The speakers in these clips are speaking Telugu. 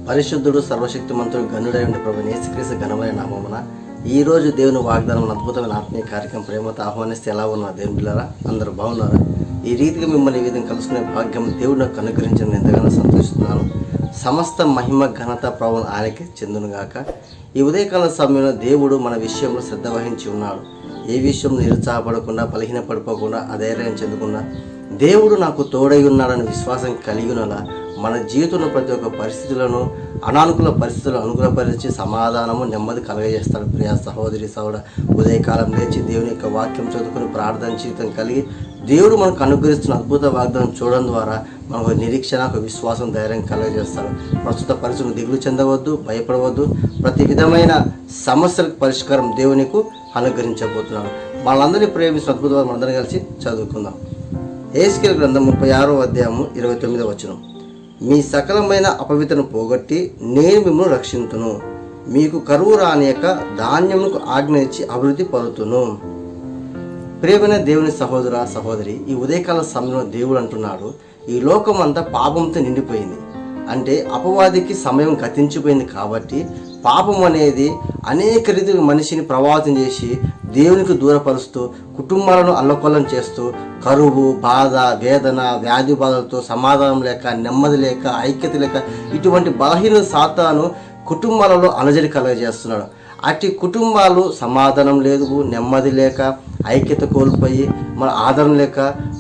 పరిశుద్ధుడు సర్వశక్తిమంతుడు గనుడైన ప్రభువైన యేసుక్రీస్తు ఘనమైన నామమున ఈ రోజు దేవుని వాగ్దానం అద్భుతమైన ఆత్మీయ కార్యక్రమం ప్రేమతో ఆహ్వానిస్తే ఎలా ఉన్నారు దేవుని బిడ్డలారా? అందరూ బాగున్నారా? ఈ రీతిగా మిమ్మల్ని ఈ విధంగా కలుసుకునే భాగ్యం దేవుడు నాకు అనుగ్రహించిన ఎంతగానో సంతోషిస్తున్నాను. సమస్త మహిమ ఘనత ప్రభువును ఆయనకి చెందునుగాక. ఈ ఉదయకాల సమయంలో దేవుడు మన విషయంలో శ్రద్ధ వహించి ఉన్నాడు. ఏ విషయం నిరుత్సాహపడకుండా, బలహీన పడిపోకుండా, అధైర్యం చెందకుండా దేవుడు నాకు తోడై ఉన్నాడని విశ్వాసం కలిగినలా మన జీవితంలో ప్రతి ఒక్క పరిస్థితులను, అనానుకూల పరిస్థితులను అనుకూలపరిచి సమాధానము, నెమ్మది కలగజేస్తాడు. ప్రియ సహోదరి సహోదర, ఉదయకాలం లేచి దేవుని యొక్క వాక్యం చదువుకుని ప్రార్థన జీవితం కలిగి దేవుడు మనకు అనుగ్రహిస్తున్న అద్భుత వాగ్దానం చూడడం ద్వారా మనకు నిరీక్షణ, ఒక విశ్వాసం, ధైర్యం కలగజేస్తాడు. ప్రస్తుత పరిస్థితులు దిగులు చెందవద్దు, భయపడవద్దు. ప్రతి విధమైన సమస్యలకు పరిష్కారం దేవునికి అనుగ్రహించబోతున్నాడు. మనందరినీ ప్రేమించిన అద్భుత మనందరం కలిసి చదువుకుందాం. యెహెజ్కేలు గ్రంథం 36వ అధ్యాయము 29వ వచనం. మీ సకలమైన అపవిత్రను పోగొట్టి నేను మిమ్మల్ని రక్షింతును, మీకు కరువు రానియక ధాన్యములకు ఆజ్ఞ ఇచ్చి అభివృద్ధి పరుతును. ప్రియమైన దేవుని సహోదర సహోదరి, ఈ ఉదయకాల సమయంలో దేవుడు అంటున్నాడు, ఈ లోకం అంతా పాపంతో నిండిపోయింది. అంటే అపవాదికి సమయం గతించిపోయింది కాబట్టి పాపం అనేది అనేక రీతిగా మనిషిని ప్రభావితం చేసి దేవునికి దూరపరుస్తూ, కుటుంబాలను అల్లకొల్లం చేస్తూ, కరువు, బాధ, వేదన, వ్యాధి బాధలతో సమాధానం లేక, నెమ్మది లేక, ఐక్యత లేక, ఇటువంటి బలహీన సాతాను కుటుంబాలలో అలజడి కలగజేస్తున్నాడు. అట్టి కుటుంబాలు సమాధానం లేదు, నెమ్మది లేక, ఐక్యత కోల్పోయి, మన ఆదరణ లేక,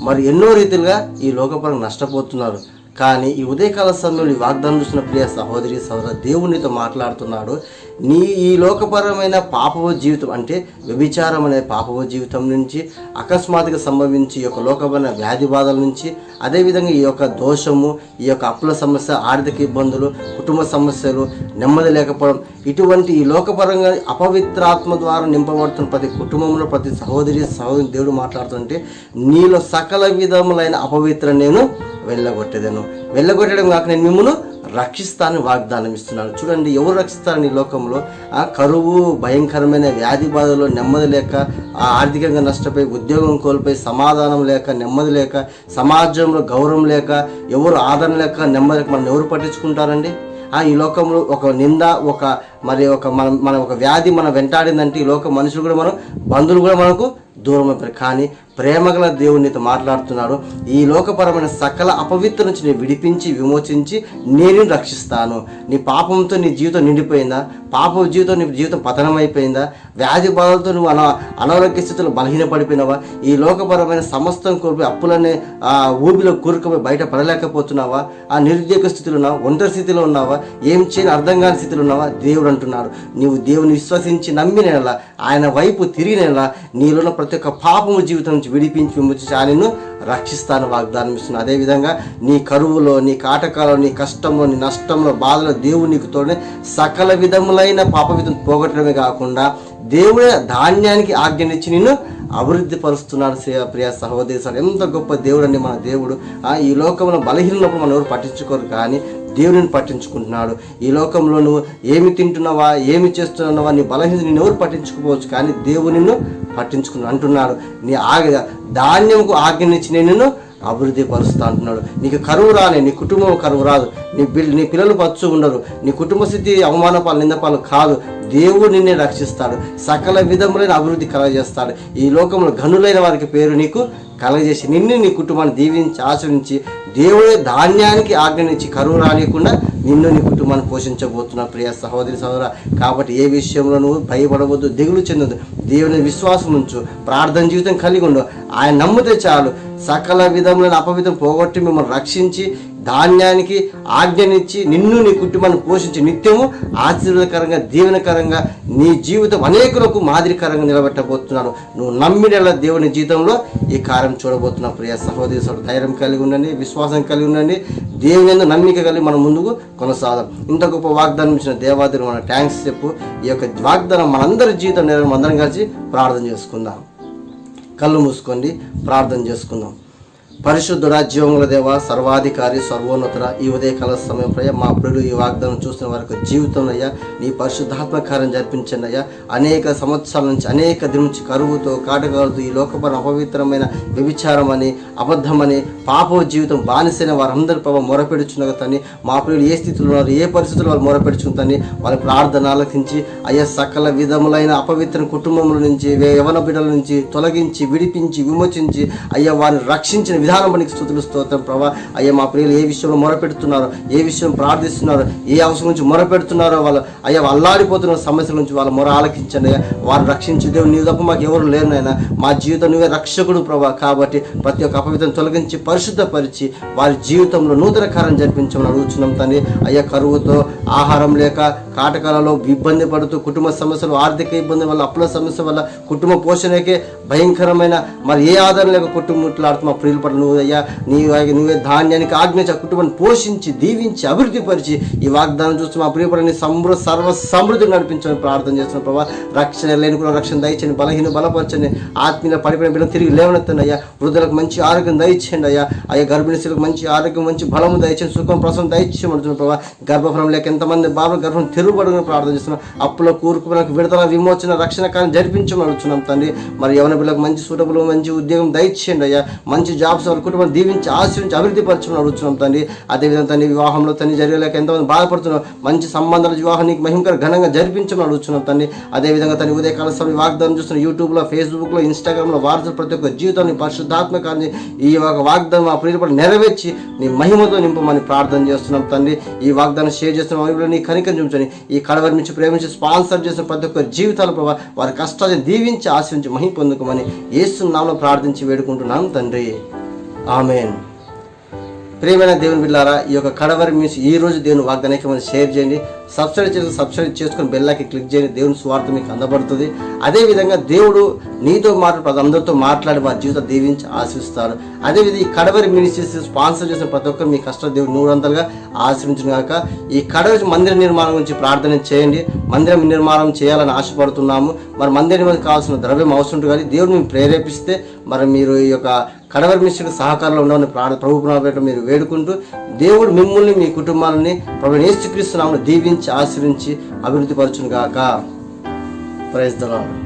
మరి ఎన్నో రీతిలుగా ఈ లోకపరంగా నష్టపోతున్నారు. కానీ ఈ ఉదయకాల సమయంలో ఈ వాగ్దానం చూసిన ప్రియ సహోదరి సహోదర, దేవునితో మాట్లాడుతున్నాడు. నీ ఈ లోకపరమైన పాపవ జీవితం, అంటే వ్యభిచారం అనే పాపవ జీవితం నుంచి, అకస్మాత్తుగా సంభవించి ఈ యొక్క లోకపరమైన వ్యాధి బాధల నుంచి, అదేవిధంగా ఈ యొక్క దోషము, ఈ యొక్క అప్పుల సమస్య, ఆర్థిక ఇబ్బందులు, కుటుంబ సమస్యలు, నెమ్మది లేకపోవడం, ఇటువంటి ఈ లోకపరంగా అపవిత్రాత్మ ద్వారా నింపబడుతున్న ప్రతి కుటుంబంలో, ప్రతి సహోదరి దేవుడు మాట్లాడుతుంటే, నీలో సకల విధములైన అపవిత్ర నేను వెళ్ళగొట్టడం కాక నేను మిమ్మల్ని రక్షిస్తానని వాగ్దానం ఇస్తున్నాను. చూడండి, ఎవరు రక్షిస్తారని ఈ లోకంలో? కరువు, భయంకరమైన వ్యాధి బాధలో, నెమ్మది లేక, ఆర్థికంగా నష్టపోయి, ఉద్యోగం కోల్పోయి, సమాధానం లేక, నెమ్మది లేక, సమాజంలో గౌరవం లేక, ఎవరు ఆదరణ లేక, నెమ్మది లేక మనం ఎవరు పట్టించుకుంటారండి? ఈ లోకంలో ఒక నింద, మన ఒక వ్యాధి మనం వెంటాడిందంటే ఈ లోక మనుషులు కూడా, మనం బంధువులు కూడా మనకు దూరం అయిపోయారు. కానీ ప్రేమగల దేవుడు నీతో మాట్లాడుతున్నాడు. ఈ లోకపరమైన సకల అపవిత్ర నుంచి నేను విడిపించి, విమోచించి నేను రక్షిస్తాను. నీ పాపంతో నీ జీవితం నిండిపోయిందా? పాప జీవితం, నీ జీవితం పతనమైపోయిందా? వ్యాధి బాధలతో నువ్వు అనారోగ్య స్థితిలో బలహీనపడిపోయినావా? ఈ లోకపరమైన సమస్తం కోల్పోయి అప్పులనే ఊబిలో కూరుకుపోయి బయట పడలేకపోతున్నావా? నిరుద్యోగ స్థితిలో ఉన్నావా? ఒంటరి స్థితిలో ఉన్నావా? ఏం చేయని అర్థం కాని స్థితిలో ఉన్నావా? దేవుడు అంటున్నాడు, నీవు దేవుని విశ్వసించి నమ్మినేలా, ఆయన వైపు తిరిగినేలా, నీలో ప్రతి ఒక్క పాపము జీవితం నుంచి విడిపించి, విమోచించి ఆయనను రక్షిస్తాను వాగ్దానం ఇస్తున్నాను. అదేవిధంగా నీ కరువులో, నీ కాటకాలో, నీ కష్టంలో, నీ నష్టంలో, బాధలో దేవుడు నీకు తోడే సకల విధములైన పాపవిధం పోగొట్టడమే కాకుండా దేవుడే ధాన్యానికి ఆజ్ఞనిచ్చి నిన్ను అభివృద్ధి పరుస్తున్నాడు. ప్రియ సహోదరి, ఎంత గొప్ప దేవుడు అండి మన దేవుడు. ఈ లోకంలో బలహీనప్పుడు మనం ఎవరు పట్టించుకోరు, కానీ దేవుడిని పట్టించుకుంటున్నాడు. ఈ లోకంలో నువ్వు ఏమి తింటున్నావా, ఏమి చేస్తున్నావా, నీ బలహీనత నేను ఎవరు పట్టించుకోవచ్చు, కానీ దేవుడు నిన్ను పట్టించుకున్నాడు అంటున్నాడు. నీ ధాన్యంకు ఆజ్ఞనిచ్చి నేను అభివృద్ధి పరుస్తా అంటున్నాడు. నీకు కరువు రాలే, నీ కుటుంబం కరువు రాదు, నీ పిల్లలు పచ్చు ఉండరు, నీ కుటుంబ స్థితి అవమానపాలు, నిందపాలు కాదు. దేవుడు నిన్నే రక్షిస్తాడు, సకల విధములైన అభివృద్ధి కలగజేస్తాడు. ఈ లోకంలో ఘనులైన వారికి పేరు నీకు కలగజేసి నిన్ను, నీ కుటుంబాన్ని దీవించి ఆచరించి దేవుడే ధాన్యానికి ఆజ్ఞనిచ్చి కరువు రానియకుండా నిన్ను, నీ కుటుంబాన్ని పోషించబోతున్నావు. ప్రియ సహోదరి సహోదర, కాబట్టి ఏ విషయంలో నువ్వు భయపడవద్దు, దిగులు చెందొద్దు. దేవుని విశ్వాసం ఉంచు, ప్రార్థన జీవితం కలిగి ఉండు. ఆయన నమ్మితే చాలు, సకల విధములైన అపవిత్రం పోగొట్టి మిమ్మల్ని రక్షించి ధాన్యానికి ఆజ్ఞనిచ్చి నిన్ను, నీ కుటుంబాన్ని పోషించి నిత్యము ఆశీర్వాదకరంగా, దీవెనకరంగా నీ జీవితం అనేకులకు మాదిరికరంగా నిలబెట్టబోతున్నాడు. నువ్వు నమ్మిన దేవుని జీవితంలో ఈ కార్యం చూడబోతున్నావు. ప్రియ సహోదరి సహోదరు, ధైర్యం కలిగి ఉండండి, విశ్వాసం కలిగి ఉండండి, దేవుని యందు నమ్మిక కలిగి మనం ముందుకు కొనసాగం. ఇంత గొప్ప వాగ్దానం ఇచ్చిన దేవాదేవుడు మన థ్యాంక్స్ చెప్పు. ఈ యొక్క వాగ్దానం మనందరి జీవితం అందరం కలిసి ప్రార్థన చేసుకుందాం. కళ్ళు మూసుకోండి, ప్రార్థన చేసుకుందాం. పరిశుద్ధుడా, జీవముల దేవ, సర్వాధికారి, సర్వోన్నతుడ, ఈ ఉదయకాల సమయం ప్రియ మా ప్రియులు ఈ వాగ్దానం చూస్తున్న వారికి జీవితంలో అయ్యా నీ పరిశుద్ధాత్మ కార్యం జరిపించండి అయ్యా. అనేక సంవత్సరాల నుంచి, అనేక దిన నుంచి కరువుతో, కాటకాలతో, ఈ లోకపర అపవిత్రమైన వ్యభిచారం అని, అబద్ధమని, పాప జీవితం బానిసైన వారందరి ప్రభావ మొరపెడుచున్నగా తండ్రి, మా ప్రియులు ఏ స్థితిలో ఉన్నారు, ఏ పరిస్థితుల్లో వాళ్ళు మొరపెడుచుందని వాళ్ళ ప్రార్థన ఆలకించి అయ్యా సకల విధములైన అపవిత్ర కుటుంబముల నుంచి యవన బిడ్డల నుంచి తొలగించి విడిపించి విమోచించి అయ్యా వారిని రక్షించిన విధానం మనకి స్తుతులు స్తోత్రం ప్రభా. అయ్యా మా ప్రియులు ఏ విషయంలో మొరపెడుతున్నారో, ఏ విషయం ప్రార్థిస్తున్నారో, ఏ అవసరం నుంచి మొరపెడుతున్నారో వాళ్ళు అయ్యా అల్లాడిపోతున్న సమస్యల నుంచి వాళ్ళ మొర ఆలకించండి అయ్యా. వారు రక్షించి దేవుడు నీవు తప్ప మాకు ఎవరు లేరు నాయన, మా జీవితం నువ్వే రక్షకుడు ప్రభా. కాబట్టి ప్రతి ఒక్క అపవిత్రం తొలగించి పరిశుద్ధపరిచి వారి జీవితంలో నూతన కార్యం జరిపించమని అడుగుతున్నాం తండ్రి. అయ్యా కరువుతో ఆహారం లేక కాటకాలలో ఇబ్బంది పడుతూ కుటుంబ సమస్యలు, ఆర్థిక ఇబ్బంది వల్ల, అప్పుల సమస్య వల్ల కుటుంబ పోషణకే భయంకరమైన మరి ఏ ఆధారం లేక కుటుంబట్లాడుతూ మా ప్రియుల పట్ల నువ్వు అయ్యా నువ్వే ధాన్యానికి ఆజ్ఞించి ఆ కుటుంబాన్ని పోషించి దీవించి అభివృద్ధి పరిచి ఈ వాగ్దానం చూస్తూ మా ప్రియ పట్ల సర్వ సమృద్ధి నడిపించమని ప్రార్థన చేస్తున్న ప్రభావ. రక్షణ లేని కూడా రక్షణ దయచండి, బలహీన బలపరచండి, ఆత్మీయ పడిపోయిన బిడ్డలు తిరిగి లేవనెత్తండి అయ్యా. వృద్ధులకు మంచి ఆరోగ్యం దయచేయండి అయ్యా. అయ్యా గర్భిణీ స్త్రీలకు మంచి ఆరోగ్యం, మంచి బలము దయచేయండి, సుఖం ప్రసవం దయచేయమంటున్న ప్రభావ. గర్భఫలం లేక ఎంతమంది బాబు గర్భం తిరుగుబడుకుని ప్రార్థన చేస్తున్నాం. అప్పుల కూరుకులకు విడుదల విమోచన రక్షణ కార్యం జరిపించమని అడుగుతున్నాం తండ్రి. మరి యవన బిడ్డలకు మంచి సూటబుల్ మంచి ఉద్యోగం దయచేయండి అయ్యా. మంచి జాబ్స్ వాళ్ళ కుటుంబం దీవించి ఆశ్రయించి అభివృద్ధి పరచమని అడుగుతున్నాం తండ్రి. అదేవిధంగా తండ్రి వివాహంలో తండ్రి జరగలేక ఎంతమంది బాధపడుతున్నాం, మంచి సంబంధాల వివాహం నీకు మహిమకర ఘనంగా జరిపించమని అడుగుతున్నాం తండ్రి. అదేవిధంగా తండ్రి ఉదయకాల సమయం వాగ్దానం చూస్తున్న యూట్యూబ్లో, ఫేస్బుక్లో, ఇన్స్టాగ్రామ్లో వార్తలు ప్రతి ఒక్క జీవితాన్ని పరిశుద్ధాత్మకాన్ని ఈ ఒక వాగ్దానం ఆ ప్రియుల పట్ల నెరవేర్చి నీ మహిమతో నింపమని ప్రార్థన చేస్తున్నాం తండ్రి. ఈ వాగ్దానం షేర్ చేస్తున్న నీ కనికరం చూపించని ఈ కడవరి నుంచి ప్రేమించి స్పాన్సర్ చేసిన ప్రతి ఒక్క జీవితాల ప్రభావ వారి కష్టాలను దీవించి ఆశ్రయించి మహిమ పొందుకోమని యేసు నామములో ప్రార్థించి వేడుకుంటున్నాం తండ్రి. ఆమేన్. ప్రియమైన దేవుని బిడ్డలారా, ఈ యొక్క కడవరి న్యూస్ ఈ రోజు దేవుని వాగ్దానాన్ని షేర్ చేయండి. సబ్స్క్రైబ్ చేసుకుని బెల్లాకి క్లిక్ చేయండి. దేవుని స్వార్థ మీకు అందబడుతుంది. అదేవిధంగా దేవుడు నీతో అందరితో మాట్లాడి వారి జీవితం దీవించి ఆశిస్తారు. అదేవిధంగా ఈ కడవరి మినిస్ట్రీస్ స్పాన్సర్ చేసిన ప్రతి ఒక్కరు మీ కష్టాలు దేవుడు 100గా ఆశ్రయించిన కాక. ఈ కడవరి మందిర నిర్మాణం గురించి ప్రార్థన చేయండి. మందిరం నిర్మాణం చేయాలని ఆశపడుతున్నాము. మరి మందిర నిర్మాణం కావాల్సిన ద్రవ్యం అవసరం ఉంటుంది. కానీ దేవుడు మేము ప్రేరేపిస్తే మరి మీరు ఈ యొక్క కడవరి మినిస్ట్రీకి సహకారంలో ఉండమని ప్రభు మీరు వేడుకుంటూ దేవుడు మిమ్మల్ని మీ కుటుంబాలని ప్రభు యేసుక్రీస్తు నామములో దీవించి ఆశీర్వించి అభివృద్ధి పరచును గాక. Praise the lord.